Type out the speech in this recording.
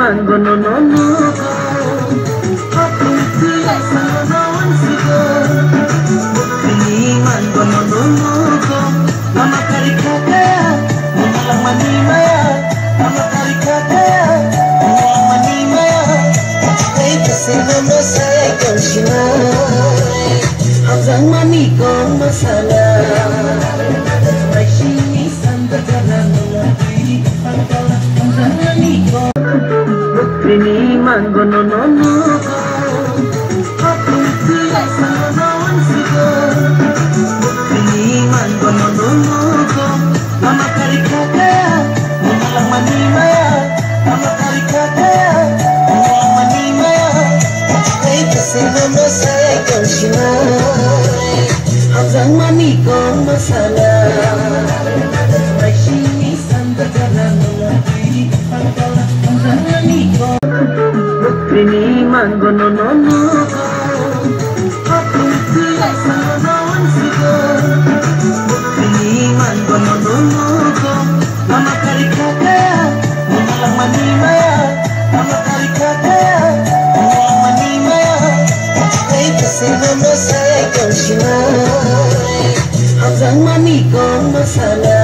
mangono no no aku tidak salah sigo ini mangono no no mama kari kakaya mama mani maya mama kari kakaya mama mani maya ay kasi mama saya kau shinai hazang mani kau masala ay shini sanda jalan ini mangono no no aku tidak salah sigo ini mangono no no mama kari kakaya mama mani maya mama kari kakaya mama mani maya ay kasi mama saya kau shinai hazang mani kau masala ay shini sanda jalan ini mangono no no aku tidak salah sigo ini mangono no no mama kari kakaya mama mani maya mama kari kakaya mama mani maya ay kasi mama saya kau shinai hazang mani kau masala